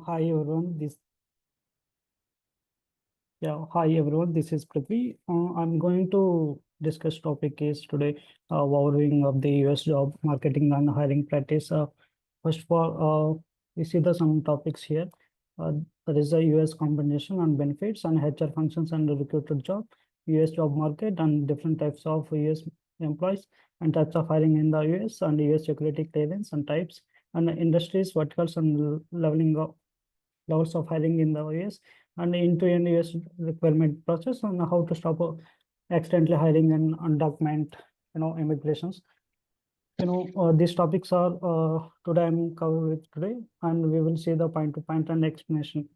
Hi everyone. Hi everyone. This is Prithvi. I'm going to discuss topic is today overviewing of the US job marketing and hiring practice. First of all, we see the some topics here. Uh, there is a US combination and benefits and HR functions and recruited job, US job market and different types of US employees and types of hiring in the US and US security clearance and types and industries, verticals and leveling up levels of hiring in the US and end-to-end US requirement process and how to stop accidentally hiring and undocumented, immigrations. These topics are today I'm covered with today, and we will see the point to point and explanation.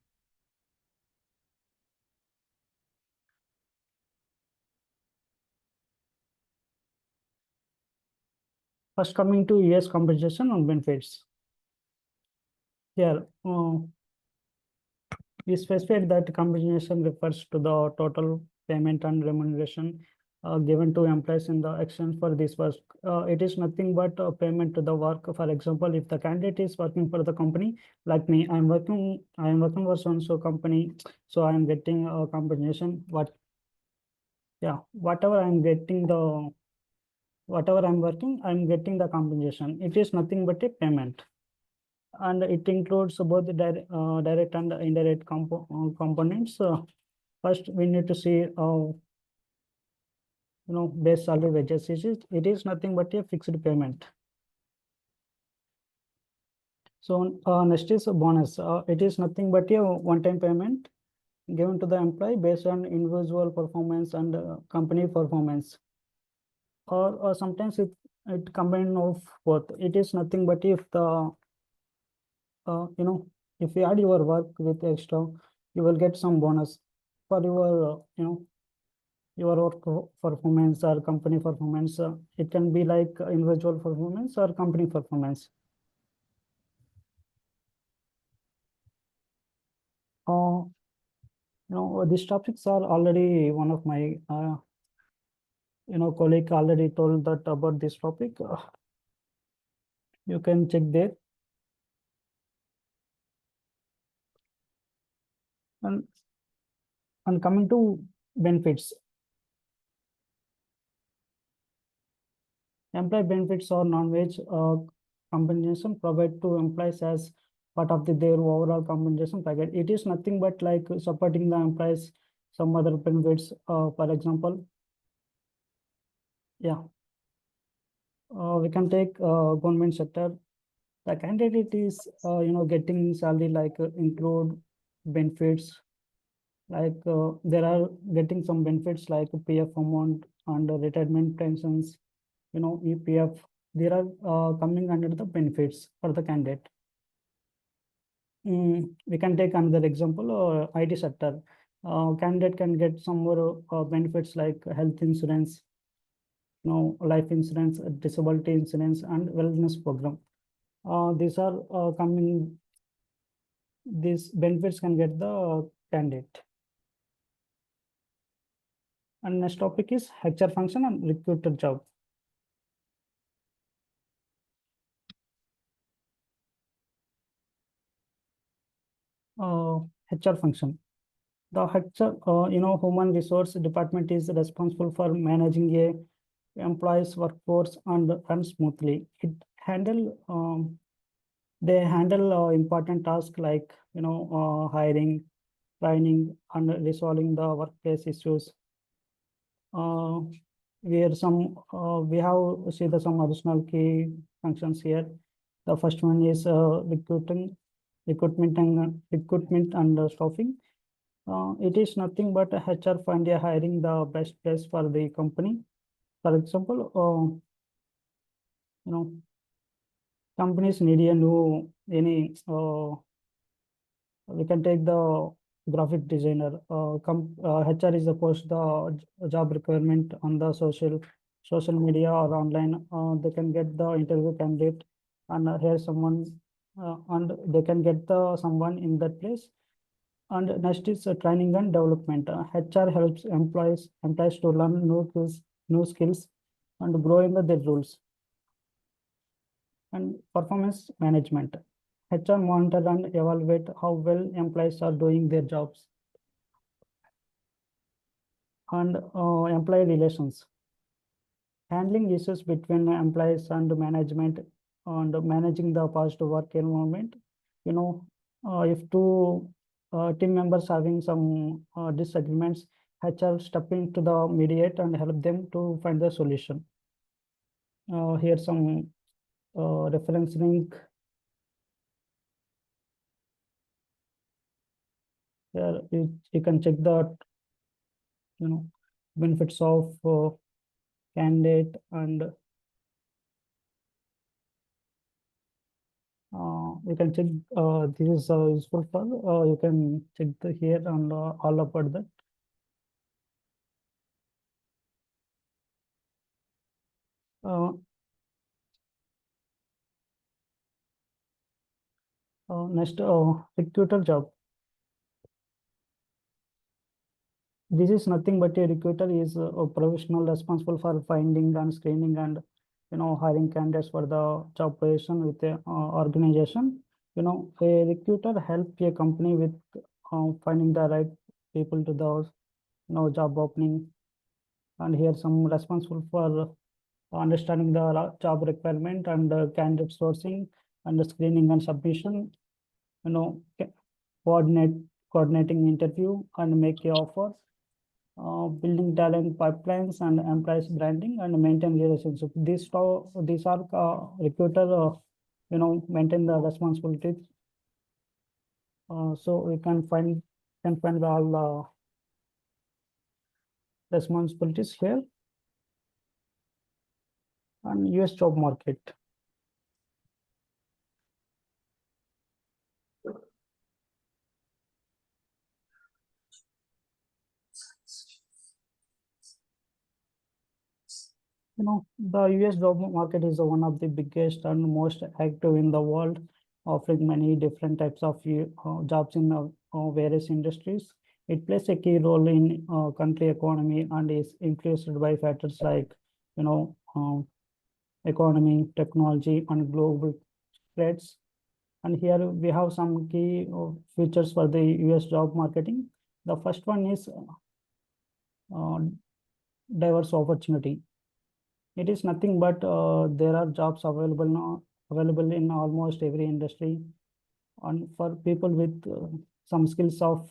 First, coming to US compensation and benefits. Here, we specified that compensation refers to the total payment and remuneration given to employees in the exchange for this work. It is nothing but a payment to the work. For example, if the candidate is working for the company, like me, I am working for so company, so I am getting a compensation. Whatever I'm getting whatever I'm working, I'm getting the compensation. It is nothing but a payment, and it includes both the direct and indirect components. First, we need to see, base salary wages. It is nothing but a fixed payment. So next is a bonus. It is nothing but a one-time payment given to the employee based on individual performance and company performance. Or sometimes it combined of both. It is nothing but if the if you add your work with extra, you will get some bonus for your your work performance or company performance. It can be like individual performance or company performance. These topics are already one of my colleague already told that about this topic. You can check there. And coming to benefits, employee benefits or non-wage compensation provided to employees as part of their overall compensation package. It is nothing but like supporting the employees some other benefits. For example, yeah, we can take government sector. The candidate is getting salary like include benefits like there are getting some benefits like PF amount and retirement pensions, EPF. There are coming under the benefits for the candidate. We can take another example, IT sector. Candidate can get some more benefits like health insurance, life insurance, disability insurance, and wellness program. These are coming. These benefits can get the candidate. And next topic is HR function and recruiter job. HR function. The HR, human resource department is responsible for managing a employees workforce and run smoothly. They handle important tasks like hiring, training, and resolving the workplace issues. Where some we have see the some additional key functions here. The first one is recruitment and staffing. It is nothing but HR fund hiring the best place for the company. For example, companies need a new any we can take the graphic designer. HR is post the job requirement on the social media or online. They can get the interview candidate and here someone and they can get the someone in that place. And next is training and development. HR helps employees to learn new skills, and grow in their roles. And performance management. HR monitor and evaluate how well employees are doing their jobs. And employee relations, handling issues between employees and management and managing the positive work environment. You know, if two team members having some disagreements, HR step into the mediate and help them to find the solution. Here some reference link. Here you can check the you know benefits of candidate, and you can check this is useful for you can check the here and all about that. Uh, Next, recruiter job. This is nothing but a recruiter is a professional responsible for finding and screening and hiring candidates for the job position with a organization. A recruiter help a company with finding the right people to the job opening, and here some responsible for understanding the job requirement and candidate sourcing and the screening and submission. You know, coordinate coordinating interview and make a offer, building talent pipelines and employees branding and maintain relationship. These are recruiter, maintain the responsibilities. So we can find all responsibilities here. And US job market. The US job market is one of the biggest and most active in the world, offering many different types of jobs in various industries. It plays a key role in country economy and is influenced by factors like, you know, economy, technology, and global threats. And here we have some key features for the US job marketing. The first one is uh, diverse opportunity. It is nothing but there are jobs available now, available in almost every industry, and for people with some skills of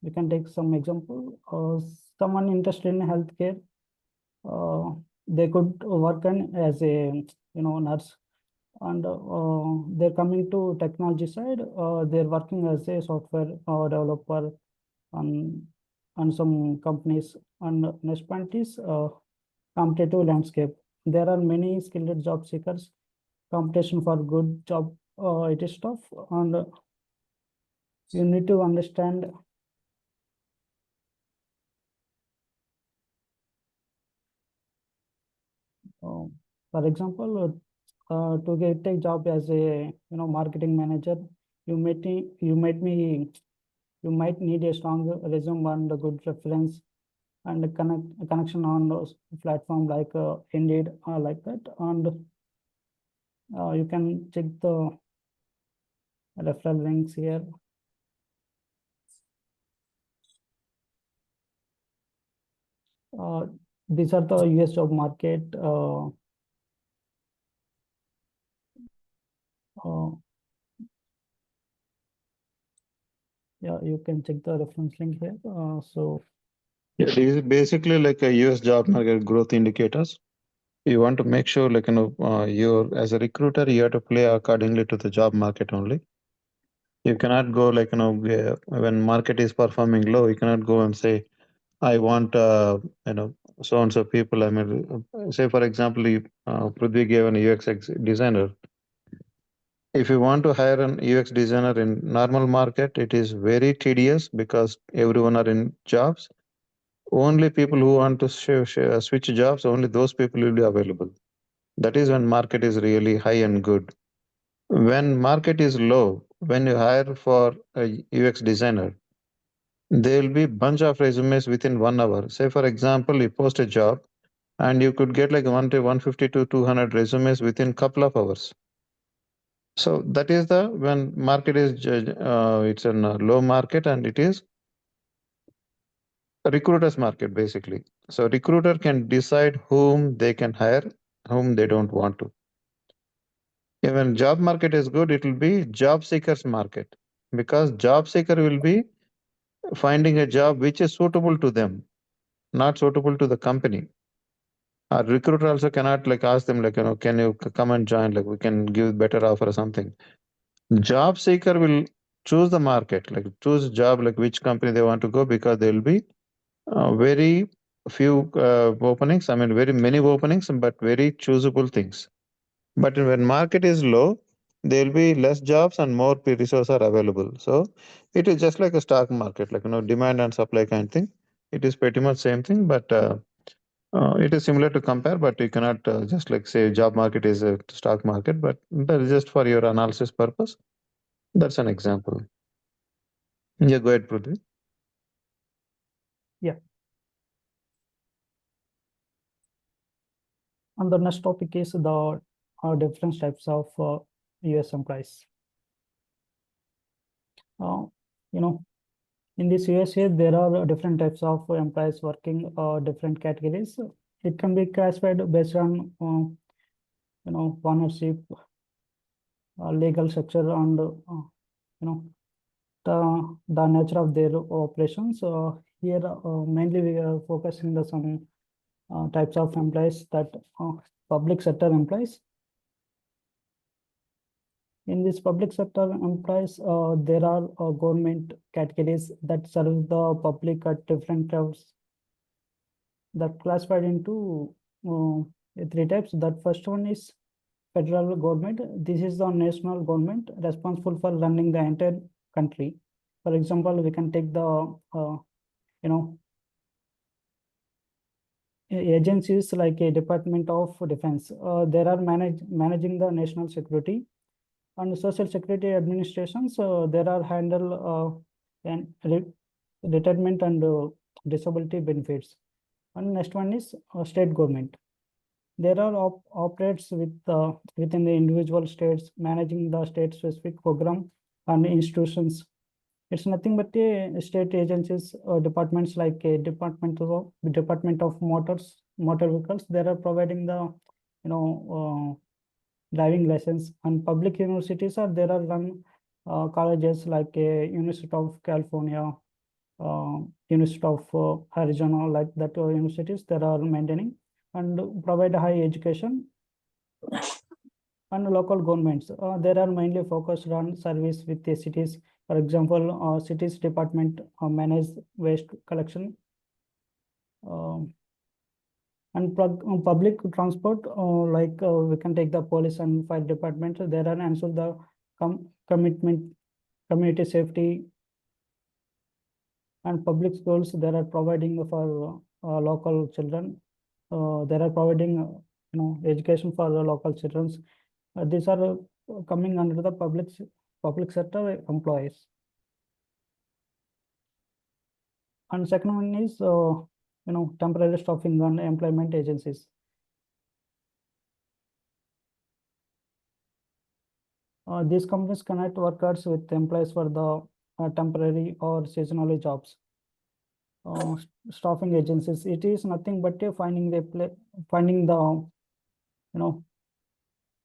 we can take some example. Someone interested in healthcare, uh, they could work as a nurse, and they're coming to technology side. They're working as a software developer on some companies. And next point is competitive landscape. There are many skilled job seekers. Competition for good job, it is tough, and you need to understand. Uh, for example, to get a job as a marketing manager, you might need, you might be you might need a strong resume and a good reference and a connection on those platform like Indeed, like that. And you can check the referral links here. Uh, these are the US job market. Uh, yeah, you can check the reference link here. Yeah, this is basically like a US job market growth indicators. You want to make sure, like, you're as a recruiter, you have to play accordingly to the job market only. You cannot go like, when market is performing low, you cannot go and say, I want, so and so people. I mean, say for example, Prithvi gave an UX designer. If you want to hire an UX designer in normal market, it is very tedious because everyone are in jobs. Only people who want to switch jobs, only those people will be available. That is when market is really high and good. When market is low, when you hire for a UX designer, there will be bunch of resumes within 1 hour. Say for example, you post a job and you could get like 150 to 200 resumes within couple of hours. So that is the when market is it's a low market and it is a recruiter's market basically. So recruiter can decide whom they can hire, whom they don't want to. When job market is good, it will be job seekers market because job seeker will be finding a job which is suitable to them, not suitable to the company. Our recruiter also cannot like ask them like can you come and join, like we can give better offer or something. Job seeker will choose the market, like choose job like which company they want to go because there will be very few openings. I mean very many openings, but very choosable things. But when market is low, there will be less jobs and more resources are available. So it is just like a stock market, like demand and supply kind of thing. It is pretty much same thing, but it is similar to compare. But you cannot just like say job market is a stock market. But that is just for your analysis purpose. That's an example. Yeah, go ahead, Prithvi. Yeah. And the next topic is the different types of US employees. Uh, you know, in this USA, there are different types of employees working different categories. It can be classified based on ownership, legal structure, and the nature of their operations. Here, mainly we are focusing the some types of employees that public sector employees. In this public sector employees, there are government categories that serve the public at different levels that classified into three types. That first one is federal government. This is the national government responsible for running the entire country. For example, we can take the you know agencies like a Department of Defense. There are managing the national security and social security administrations. There are handle and retirement and disability benefits. And next one is state government. There are operates within the individual states, managing the state specific program and institutions. It's nothing but a state agencies or departments like a Department of Motor Vehicles. They are providing the driving license. And public universities are there are run colleges like a University of California, University of Arizona, like that universities that are maintaining and provide high education. And local governments, there are mainly focused on service with the cities. For example, cities department manage waste collection. Um and public transport, like we can take the police and fire department. There are ensure the commitment, community safety, and public schools. There are providing for local children. There are providing education for the local children. These are coming under the public sector employees. And second one is temporary staffing and employment agencies. These companies connect workers with employees for the temporary or seasonal jobs. Staffing agencies, it is nothing but finding the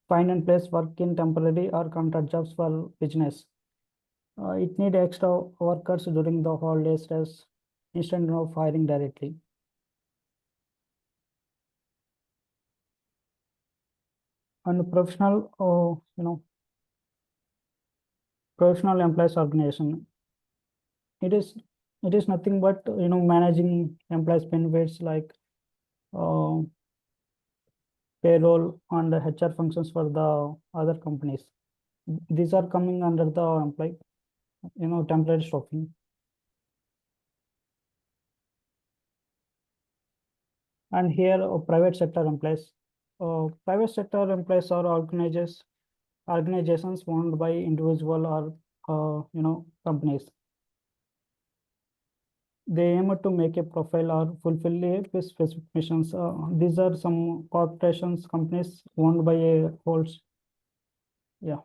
find and place work in temporary or contract jobs for business. It need extra workers during the holidays instead of hiring directly. And professional employees organization. It is it is nothing but managing employees benefits like uh, payroll and HR functions for the other companies. These are coming under the employee temporary staffing. And here private sector employees. Private sector employees are organizations owned by individual or companies. They aim to make a profile or fulfill a specific missions. These are some corporations, companies owned by a holds. Yeah.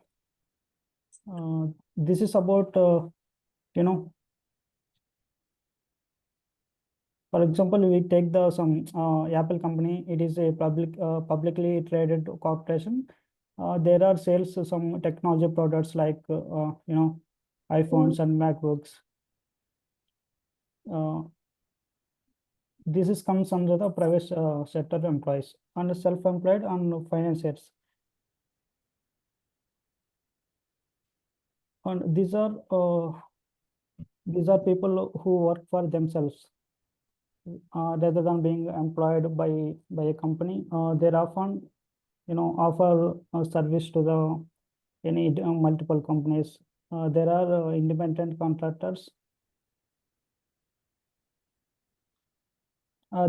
This is about, you know, for example, we take the some Apple company. It is a publicly traded corporation. There are sales to some technology products like iPhones and MacBooks. Uh, this is comes under the private sector employees and self-employed and financiers. And these are people who work for themselves rather than being employed by a company. They often offer service to the any multiple companies. There are independent contractors.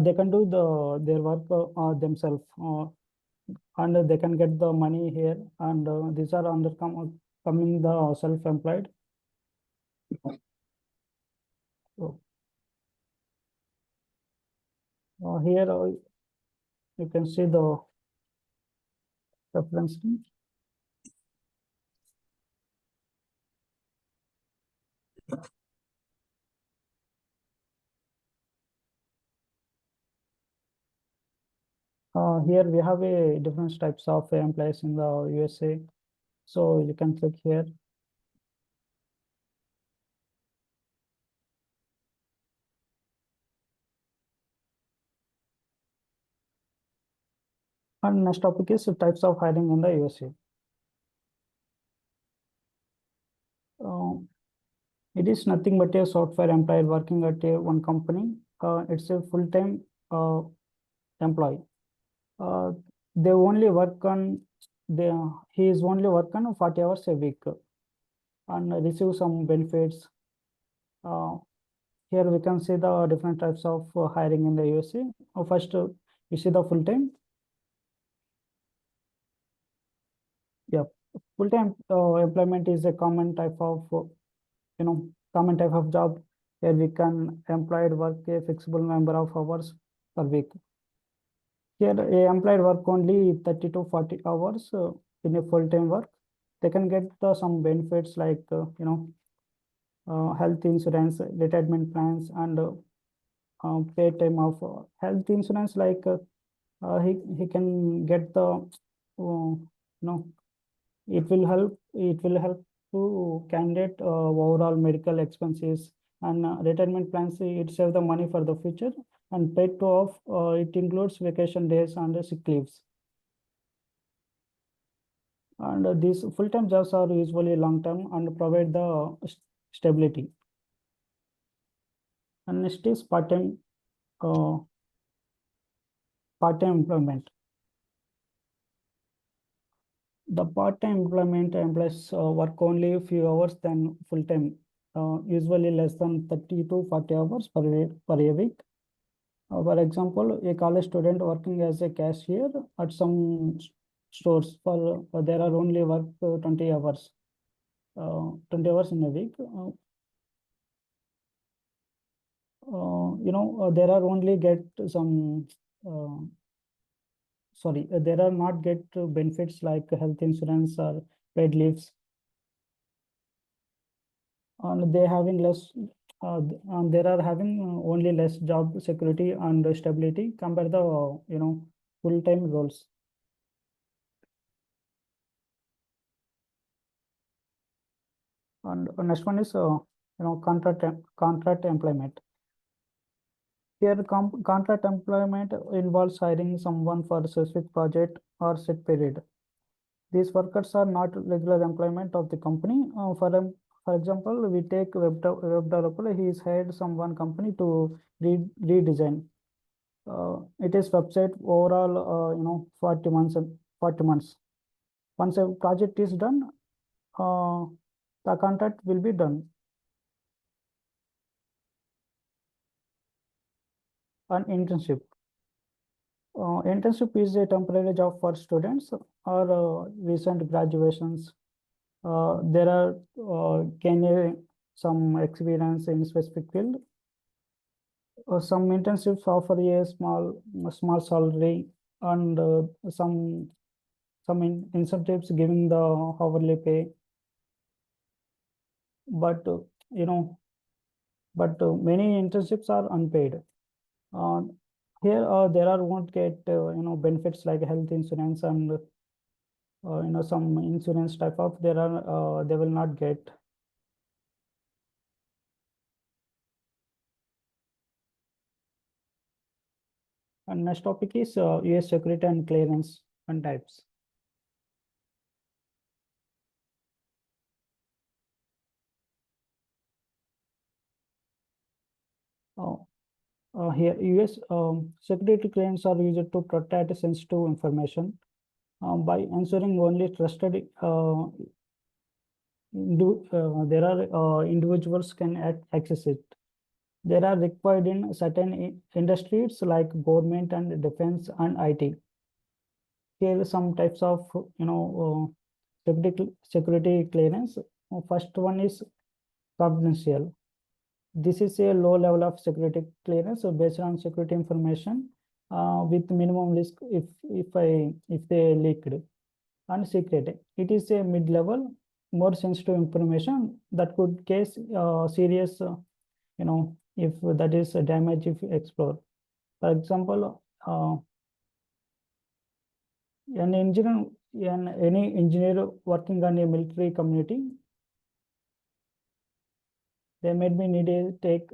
They can do their work themselves, and they can get the money here. And these are under coming the self-employed. So here you can see the reference. Here we have a different types of employees in the USA. So you can click here. And next topic is types of hiring in the USA. Uh, it is nothing but a software employee working at one company. It's a full-time employee. Uh, they only work on they he is only work on 40 hours a week and receive some benefits. Uh, Here we can see the different types of hiring in the USA. First, you see the full-time. Yeah, full-time employment is a common type of common type of job where we can employed work a flexible number of hours per week. Here, a employed work only 30 to 40 hours in a full-time work. They can get some benefits like health insurance, retirement plans, and paid time of health insurance. Like he can get the it will help to candidate overall medical expenses, and retirement plans. It save the money for the future, and paid to off. It includes vacation days and sick leaves. And these full-time jobs are usually long-term and provide the stability. And next is uh, part-time employment. The part-time employment employees work only a few hours than full-time, usually less than 30 to 40 hours per a week. For example, a college student working as a cashier at some stores for there are only work 20 hours, 20 hours in a week. There are only get some uh, there are not get benefits like health insurance or paid leaves, and they having less and there are having only less job security and stability compared the full-time roles. And next one is contract employment. Here, contract employment involves hiring someone for a specific project or set period. These workers are not regular employment of the company. For example, we take web developer. He is hired someone company to redesign. It is website overall. 40 months. 40 months. Once a project is done, uh, the contract will be done. An internship. Internship is a temporary job for students or recent graduations. There are gain some experience in specific field. Some internships offer a small salary and some incentives giving the hourly pay. but you know, but many internships are unpaid. Uh, Here, there are won't get benefits like health insurance and some insurance type of there are they will not get. And next topic is US security and clearance and types. Uh, Here, US security clearance are used to protect sensitive information by ensuring only trusted there are individuals can access it. They are required in certain industries like government and defense and IT. Here are some types of security clearance. First one is confidential. This is a low level of security clearance so based on security information with minimum risk if they leaked. And secret, it is a mid-level, more sensitive information that could cause serious, if that is a damage if explored. For example, an engineer, any engineer working on a military community, they may be needed to take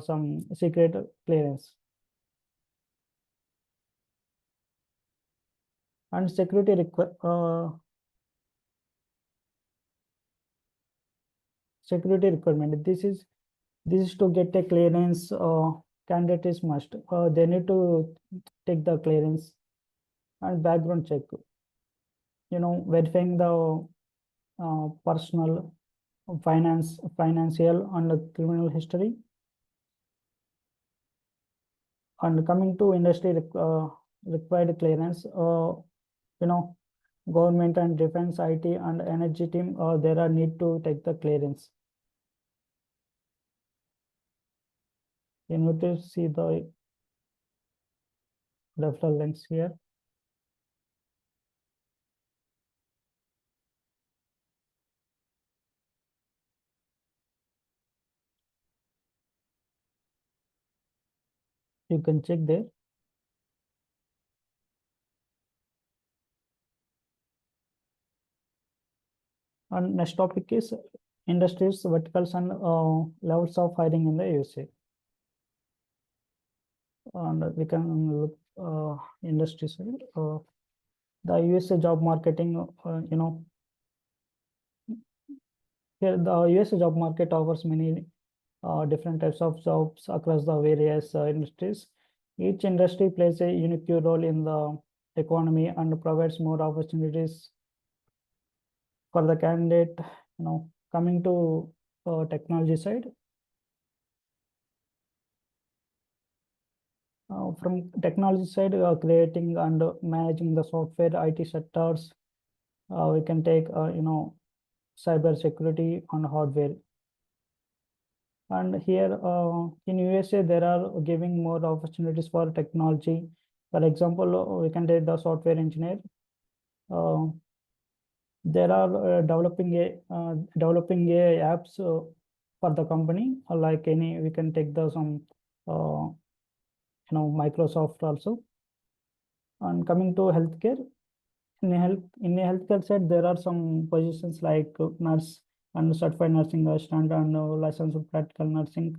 some secret clearance. And security requirement. This is to get a clearance. Candidate is must. They need to take the clearance and background check. Verifying the personal, financial, and criminal history. And coming to industry required clearance, you know, government and defense, IT, and energy team, there are need to take the clearance. You need to see the referral links here. You can check there. And next topic is industries, verticals, and levels of hiring in the USA. And we can look industry side. The USA job marketing, here the USA job market offers many different types of jobs across the various industries. Each industry plays a unique role in the economy and provides more opportunities for the candidate. Coming to technology side, from technology side, creating and managing the software IT sectors, we can take cyber security on hardware. And here in USA, there are giving more opportunities for technology. For example, we can take the software engineer. Uh, there are developing a apps for the company, like any we can take the some Microsoft also. And coming to healthcare, in the healthcare side, there are some positions like nurse and certified nursing assistant and licensed practical nursing.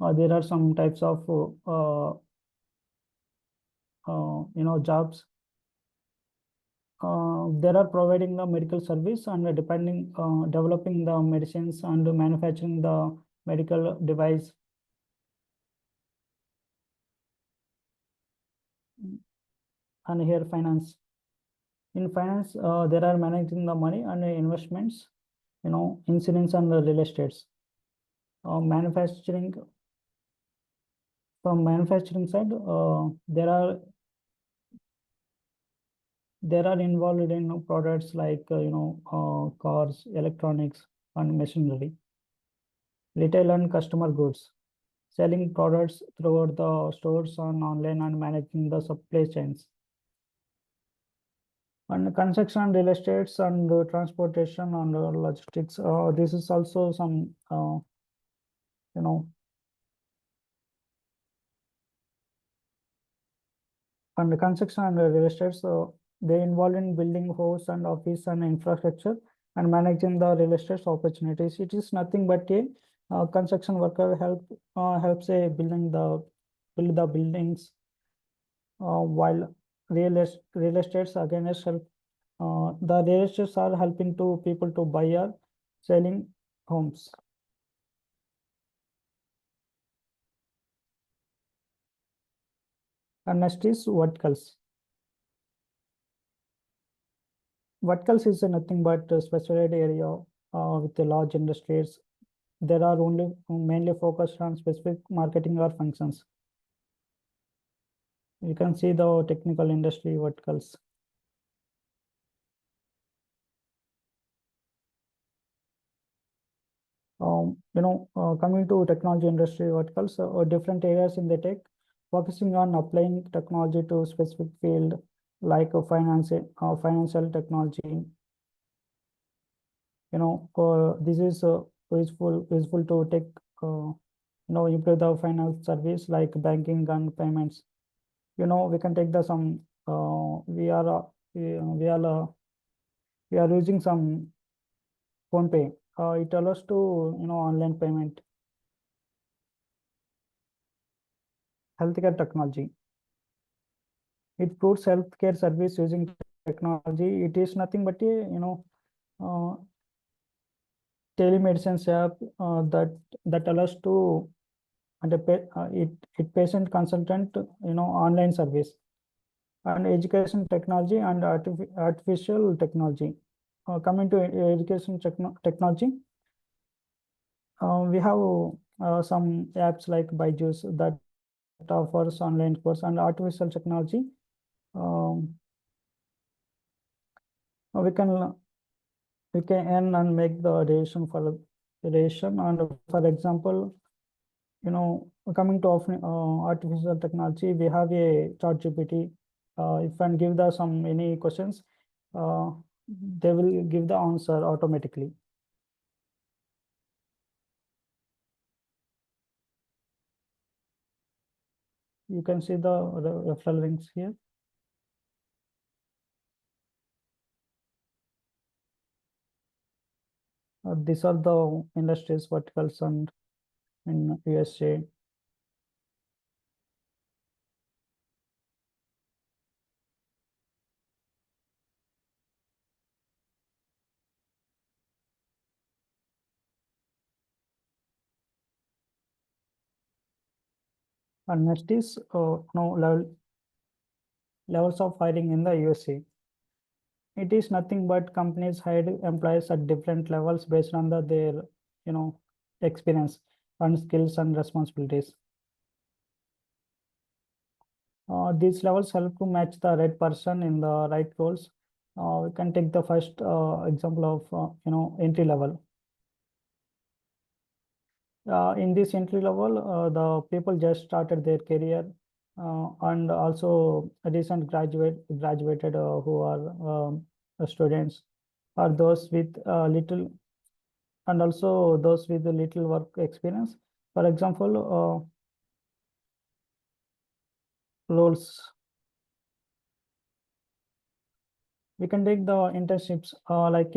There are some types of jobs. They are providing the medical service and developing the medicines and manufacturing the medical device. And here finance. In finance, there are managing the money and investments, insurance and real estates. Manufacturing, from manufacturing side, there are involved in products like cars, electronics, and machinery. Retail and customer goods, selling products throughout the stores and online and managing the supply chains. And construction and real estates and transportation and logistics. This is also some, you know, and the construction and real estates, they involve in building house and office and infrastructure and managing the real estate opportunities. It is nothing but a construction worker helps a build the buildings, while real estates again is help. The real estates are helping to people to buy or selling homes. And next is verticals. Verticals is nothing but a specialized area with the large industries. There are only mainly focused on specific marketing or functions. You can see the technical industry verticals. Coming to technology industry verticals, different areas in the tech, focusing on applying technology to specific field like financial technology. This is useful to take, improve the finance service like banking and payments. We can take the some, we are using some phone pay. It allows to, online payment. Healthcare technology, it proves healthcare service using technology. It is nothing but a, uh, telemedicine app that allows to, and it patient consultant, online service. And education technology and artificial technology. Coming to education technology, we have some apps like Byju's that offers online course. And artificial technology, um, we can earn and make the relation for relation. And for example, coming to artificial technology, we have a ChatGPT. If I give the some any questions, uh, they will give the answer automatically. You can see the referral links here. These are the industries verticals and in USA. And next is levels of hiring in the USA. It is nothing but companies hire employees at different levels based on their, experience and skills and responsibilities. These levels help to match the right person in the right roles. We can take the first example of, entry level. In this entry level, the people just started their career, and also a recent graduated who are students, or those with little, and also those with little work experience. For example, roles. We can take the internships like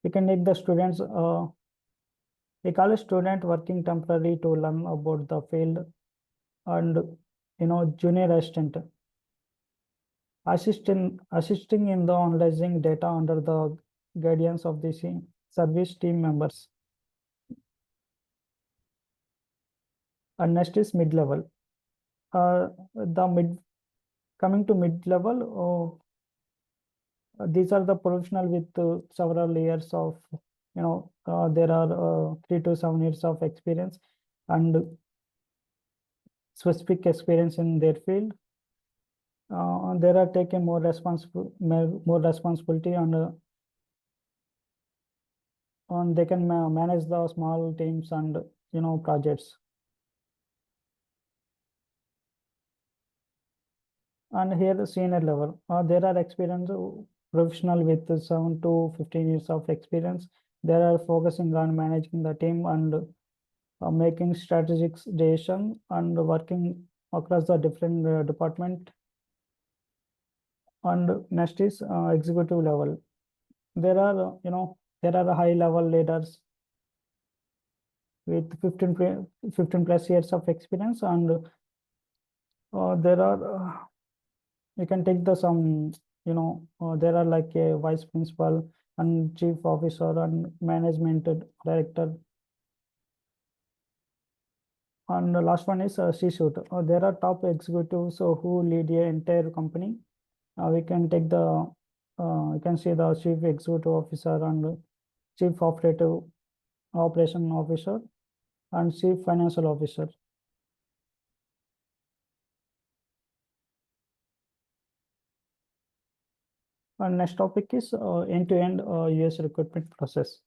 we can take the students. We call a student working temporarily to learn about the field. And junior assistant, assisting in the analyzing data under the guidance of the service team members. And next is mid level. The mid Coming to mid level, these are the professional with several years of, there are 3 to 7 years of experience and specific experience in their field. They are taking more responsibility, and they can manage the small teams and, projects. And here the senior level, there are experienced professional with 7 to 15 years of experience. They are focusing on managing the team and making strategic decisions and working across the different department. And next is executive level. There are there are high level leaders with 15 plus years of experience, and there are you can take the some there are like a vice principal and chief officer and management director. And the last one is C-suite. There are top executives who lead a entire company. We can take the you can see the chief executive officer and chief operative operation officer and chief financial officer. And next topic is end-to-end US recruitment process.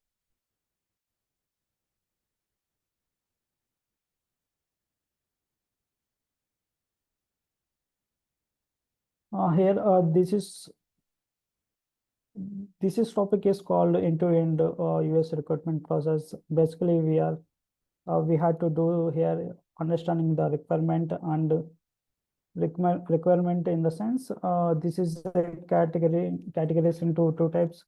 Here, this is topic is called end-to-end US recruitment process. Basically, we had to do here understanding the requirement and requirement in the sense this is a categories into two types,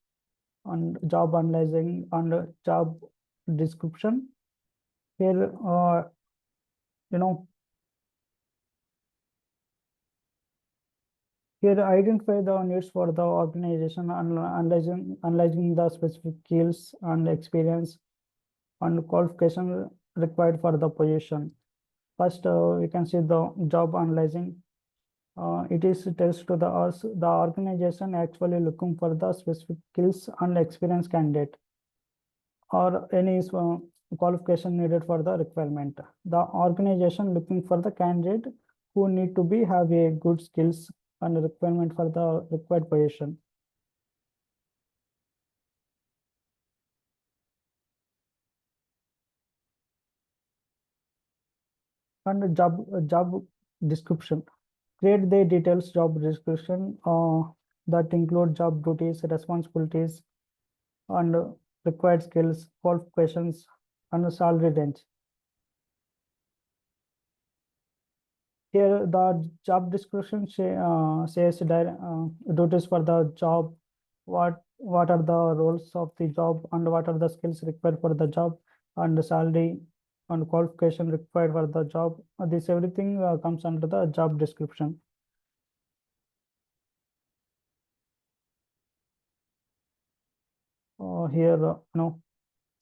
and job analyzing and job description. Here, you know, here identify the needs for the organization and analyzing the specific skills and experience and qualification required for the position. First, we can see the job analyzing. It is tells to the organization actually looking for the specific skills and experience candidate or any qualification needed for the requirement. The organization looking for the candidate who need to be have a good skills and requirement for the required position. And job description. Create the details job description that include job duties, responsibilities, and required skills, qualifications, and salary range. Here, the job description says duties for the job, what are the roles of the job, and what are the skills required for the job, and the salary and qualification required for the job. This everything comes under the job description. Here,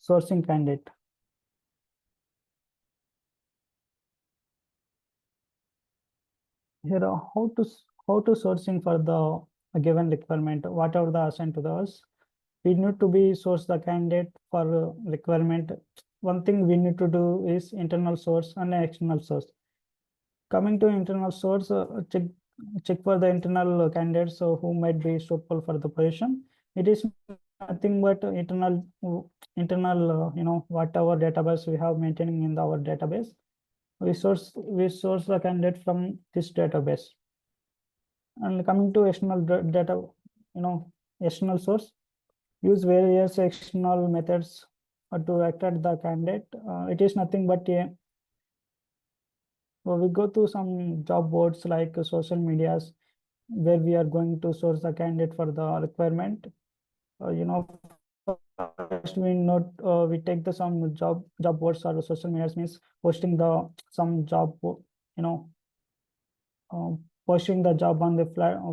sourcing candidate. Here, how to sourcing for the given requirement, whatever the assigned to us. We need to be source the candidate for requirement. One thing we need to do is internal source and external source. Coming to internal source, check for the internal candidates who might be suitable for the position. It is nothing but internal whatever database we have maintaining in our database. We source the candidate from this database. And coming to external data, external source, use various external methods to attract the candidate. It is nothing but we go to some job boards like social medias where we are going to source the candidate for the requirement. First we take the some job boards or social medias means posting the some job, uh, posting the job on the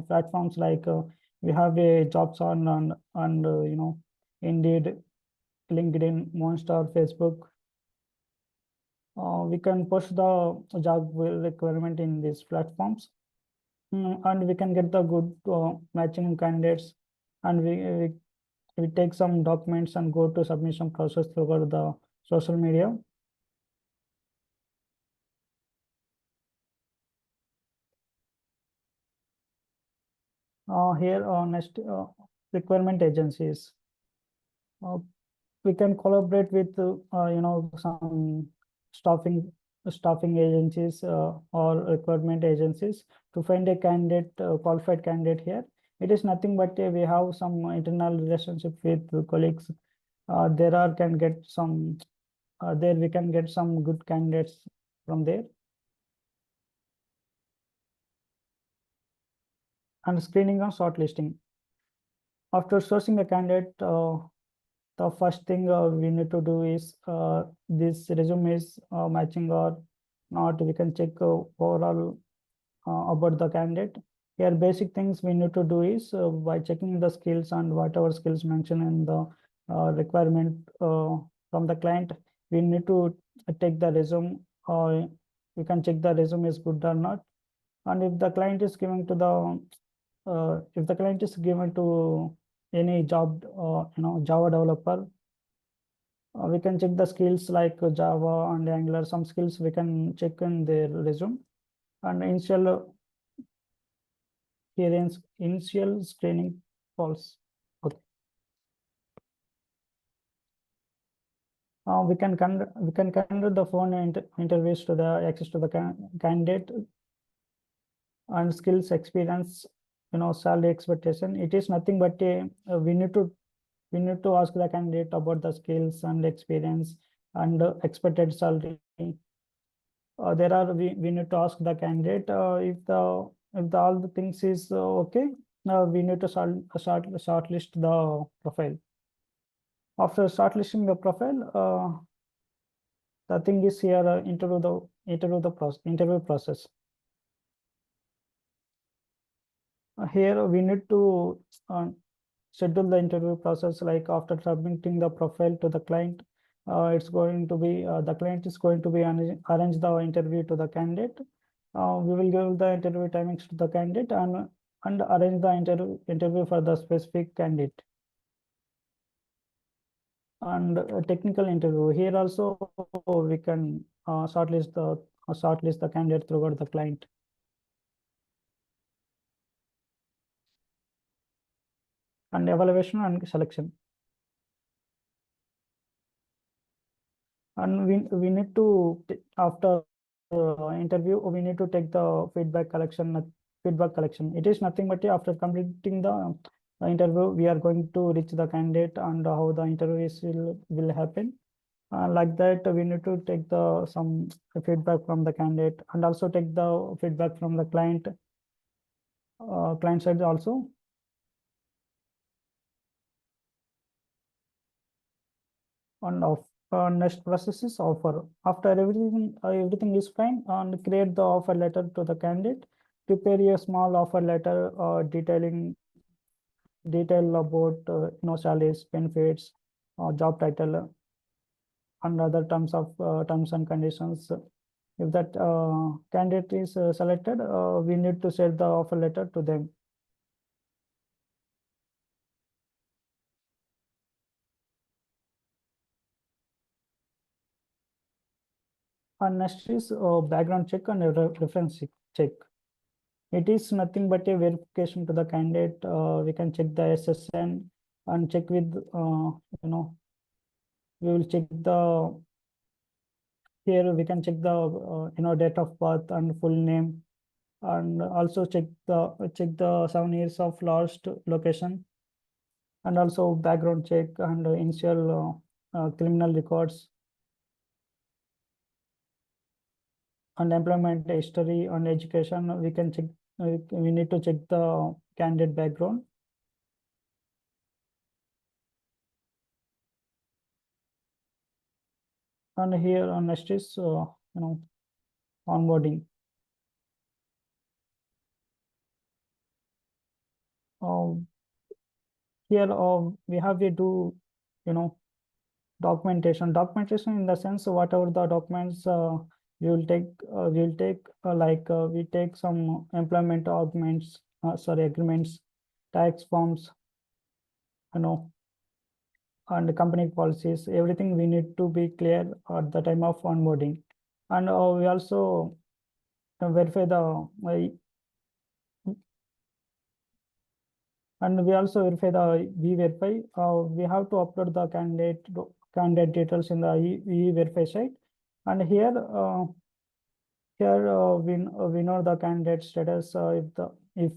platforms like we have a JobsHorn and Indeed, LinkedIn, Monster, Facebook. We can post the job requirement in these platforms, and we can get the good matching candidates, and we take some documents and go to submission process through the social media. Here next, requirement agencies. We can collaborate with some staffing staffing agencies or recruitment agencies to find a candidate, qualified candidate here. It is nothing but we have some internal relationship with the colleagues. There are can get some there we can get some good candidates from there. And screening and shortlisting. After sourcing a candidate, the first thing we need to do is this resume is matching or not. We can check overall about the candidate. Here, basic things we need to do is by checking the skills and whatever skills mentioned in the requirement from the client, we need to take the resume. We can check the resume is good or not. And if the client is given to the if the client is given to any job, Java developer, we can check the skills like Java and Angular. Some skills we can check in their resume. And initial screening calls. Okay. We can conduct the phone interviews to the access to the candidate and skills, experience, salary expectation. It is nothing but we need to ask the candidate about the skills and experience and expected salary. We need to ask the candidate if all the things is okay. We need to shortlist the profile. After shortlisting the profile, the thing is here interview process. Here we need to schedule the interview process. Like after submitting the profile to the client, it's going to be the client is going to be arrange the interview to the candidate. We will give the interview timings to the candidate and arrange the interview for the specific candidate. And a technical interview here also we can shortlist the candidate throughout the client. And evaluation and selection. And we need to after interview we need to take the feedback collection. It is nothing but after completing the interview we are going to reach the candidate and how the interviews will happen. Like that we need to take the some feedback from the candidate and also take the feedback from the client side also. And next process is offer. After everything is fine, and create the offer letter to the candidate. Prepare a small offer letter detail about salaries, benefits, job title, and other terms and conditions. If that candidate is selected, we need to send the offer letter to them. And next is background check and reference check. It is nothing but a verification to the candidate. We can check the SSN and check with, we will check here we can check the, date of birth and full name, and also check the 7 years of last location, and also background check and initial criminal records and employment history and education. We can check, we need to check the candidate background. And here next is onboarding. Here we have to do documentation in the sense whatever the documents we will take like we take some employment agreements, tax forms, and company policies. Everything we need to be clear at the time of onboarding. And we also verify the and we also verify we have to upload the candidate details in the verify site. And here Here we know the candidate status if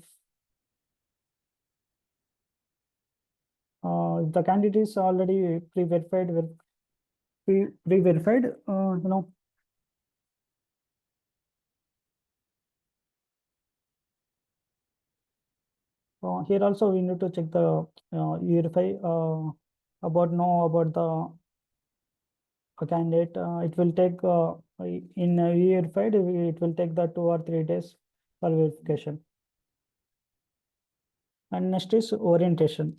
the candidate is already pre-verified, here also we need to check the verify about the candidate. It will take in verified. It will take the 2 or 3 days for verification. And next is orientation.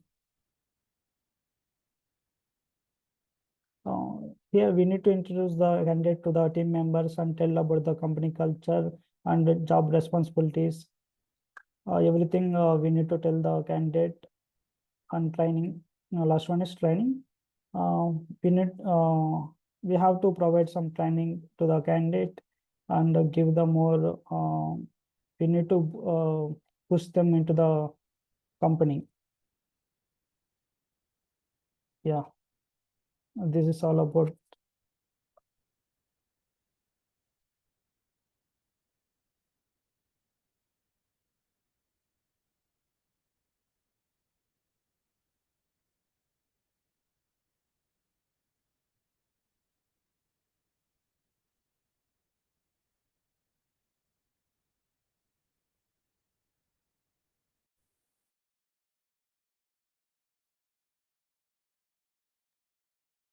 Here we need to introduce the candidate to the team members and tell about the company culture and job responsibilities. Everything we need to tell the candidate. And training. Last one is training. We need we have to provide some training to the candidate and give them more. We need to push them into the company. Yeah, this is all about.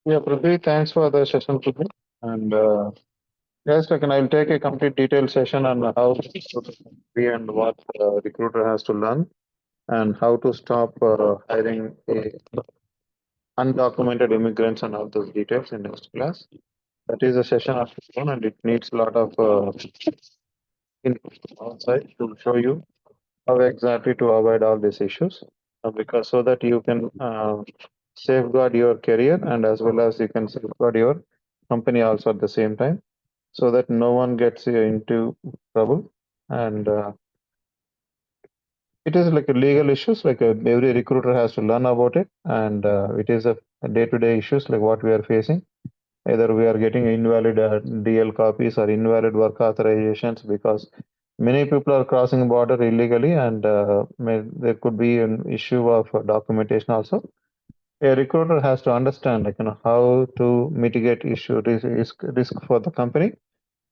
Yeah, Prithvi, thanks for the session, Prithvi. And yes, like, and I'll take a complete detailed session on how to be and what recruiter has to learn and how to stop hiring undocumented immigrants and all those details in next class. That is a session of its own, and it needs a lot of input outside to show you how exactly to avoid all these issues, because so that you can safeguard your career and as well as you can safeguard your company also at the same time, so that no one gets into trouble. And it is like a legal issues, like every recruiter has to learn about it, and it is a day-to-day issues like what we are facing. Either we are getting invalid DL copies or invalid work authorizations because many people are crossing border illegally, and there could be an issue of documentation also. A recruiter has to understand, like, how to mitigate risk for the company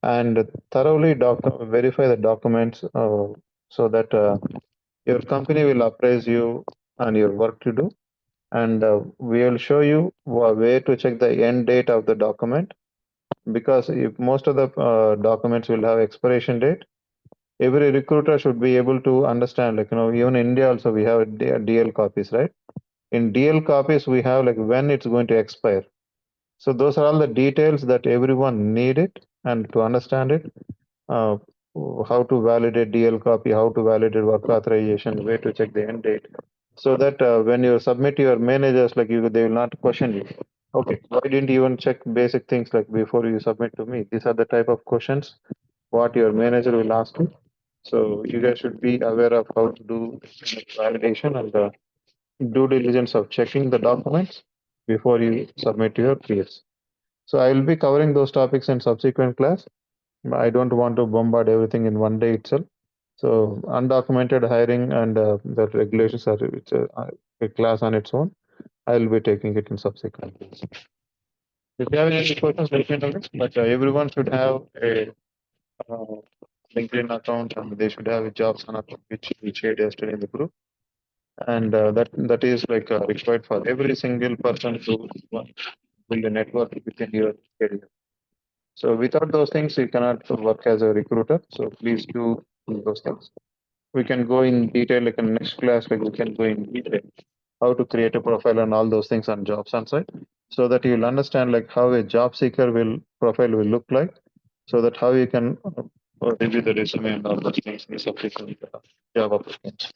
and thoroughly verify the documents, so that your company will appraise you and your work to do. And we will show you where to check the end date of the document, because if most of the documents will have expiration date, every recruiter should be able to understand, like, even in India also we have DL copies, right? In DL copies we have like when it's going to expire. So those are all the details that everyone need it, and to understand it, uh, how to validate DL copy, how to validate work authorization, where to check the end date, so that when you submit your managers, like, they will not question you. Okay, why didn't you even check basic things like before you submit to me? These are the type of questions what your manager will ask you. So you guys should be aware of how to do validation and due diligence of checking the documents before you submit your PS. So I will be covering those topics in subsequent class. I don't want to bombard everything in one day itself. So undocumented hiring and the regulations are, it's a class on its own. I will be taking it in subsequent class. If you have any questions, let me know. But everyone should have a uh, LinkedIn account, and they should have a JobsHorn account, which we shared yesterday in the group. And that is like required for every single person to build a network within your career. So without those things, you cannot work as a recruiter. So please do those things. We can go in detail, like in next class, like we can go in detail how to create a profile and all those things on jobs on site, so that you'll understand like how a job seeker will profile will look like, so that how you can review the resume and all those things in subsequent job applicants.